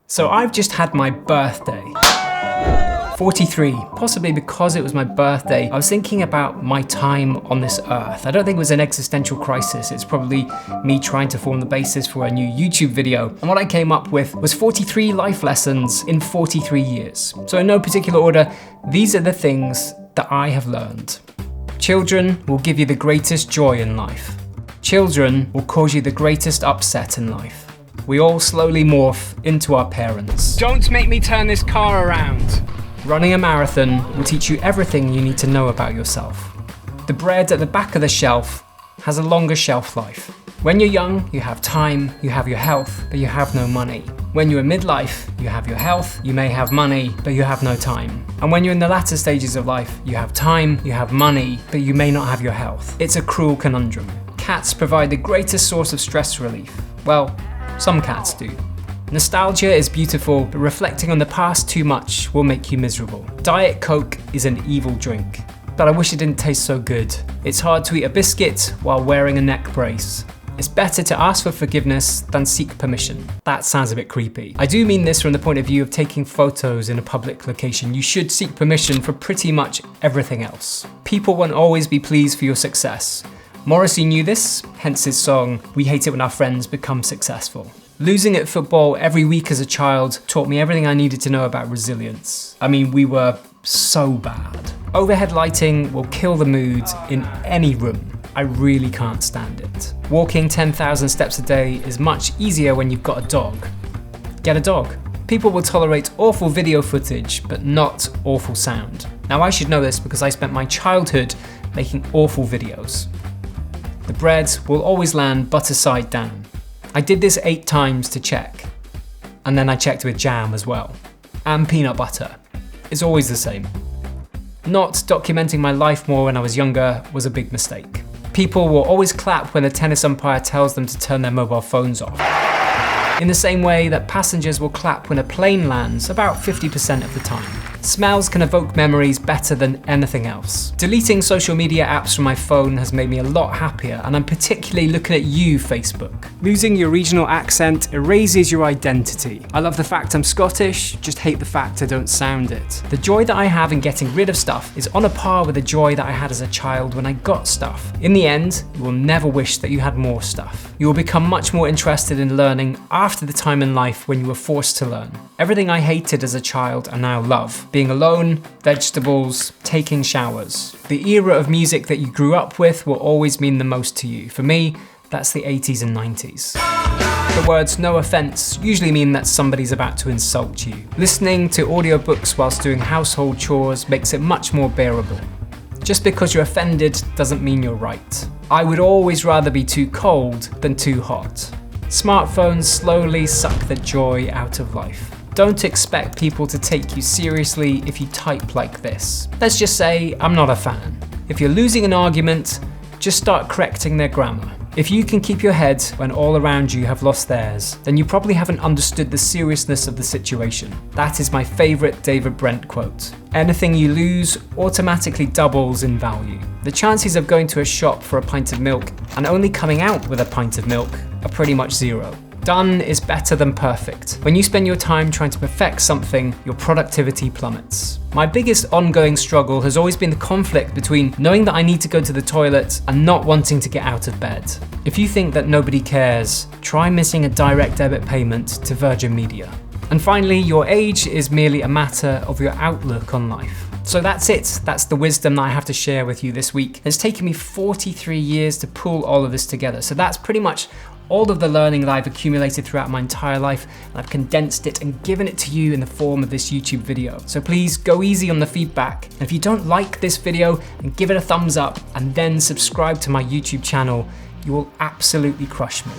So I've just had my birthday. 43, possibly because it was my birthday. I was thinking about my time on this earth. I don't think it was an existential crisis. It's probably me trying to form the basis for a new YouTube video. And what I came up with was 43 life lessons in 43 years. So in no particular order, these are the things that I have learned. Children will give you the greatest joy in life. Children will cause you the greatest upset in life. We all slowly morph into our parents. Don't make me turn this car around. Running a marathon will teach you everything you need to know about yourself. The bread at the back of the shelf has a longer shelf life. When you're young, you have time, you have your health, but you have no money. When you're in midlife, you have your health, you may have money, but you have no time. And when you're in the latter stages of life, you have time, you have money, but you may not have your health. It's a cruel conundrum. Cats provide the greatest source of stress relief. Well, some cats do. Nostalgia is beautiful, but reflecting on the past too much will make you miserable. Diet Coke is an evil drink, but I wish it didn't taste so good. It's hard to eat a biscuit while wearing a neck brace. It's better to ask for forgiveness than seek permission. That sounds a bit creepy. I do mean this from the point of view of taking photos in a public location. You should seek permission for pretty much everything else. People won't always be pleased for your success. Morrissey knew this, hence his song, "We Hate It When Our Friends Become Successful." Losing at football every week as a child taught me everything I needed to know about resilience. I mean, we were so bad. Overhead lighting will kill the mood in any room. I really can't stand it. Walking 10,000 steps a day is much easier when you've got a dog. Get a dog. People will tolerate awful video footage, but not awful sound. Now I should know this because I spent my childhood making awful videos. The bread will always land butter side down. I did this 8 times to check. And then I checked with jam as well. And peanut butter. It's always the same. Not documenting my life more when I was younger was a big mistake. People will always clap when a tennis umpire tells them to turn their mobile phones off. In the same way that passengers will clap when a plane lands about 50% of the time. Smells can evoke memories better than anything else. Deleting social media apps from my phone has made me a lot happier, and I'm particularly looking at you, Facebook. Losing your regional accent erases your identity. I love the fact I'm Scottish, just hate the fact I don't sound it. The joy that I have in getting rid of stuff is on a par with the joy that I had as a child when I got stuff. In the end, you will never wish that you had more stuff. You will become much more interested in learning after the time in life when you were forced to learn. Everything I hated as a child I now love. Being alone, vegetables, taking showers. The era of music that you grew up with will always mean the most to you. For me, that's the 80s and 90s. The words "no offense" usually mean that somebody's about to insult you. Listening to audiobooks whilst doing household chores makes it much more bearable. Just because you're offended doesn't mean you're right. I would always rather be too cold than too hot. Smartphones slowly suck the joy out of life. Don't expect people to take you seriously if you type like this. Let's just say I'm not a fan. If you're losing an argument, just start correcting their grammar. If you can keep your head when all around you have lost theirs, then you probably haven't understood the seriousness of the situation. That is my favourite David Brent quote. Anything you lose automatically doubles in value. The chances of going to a shop for a pint of milk and only coming out with a pint of milk are pretty much zero. Done is better than perfect. When you spend your time trying to perfect something, your productivity plummets. My biggest ongoing struggle has always been the conflict between knowing that I need to go to the toilet and not wanting to get out of bed. If you think that nobody cares, try missing a direct debit payment to Virgin Media. And finally, your age is merely a matter of your outlook on life. So that's it. That's the wisdom that I have to share with you this week. It's taken me 43 years to pull all of this together. So that's pretty much all of the learning that I've accumulated throughout my entire life, and I've condensed it and given it to you in the form of this YouTube video. So please go easy on the feedback. And if you don't like this video, then give it a thumbs up and then subscribe to my YouTube channel. You will absolutely crush me.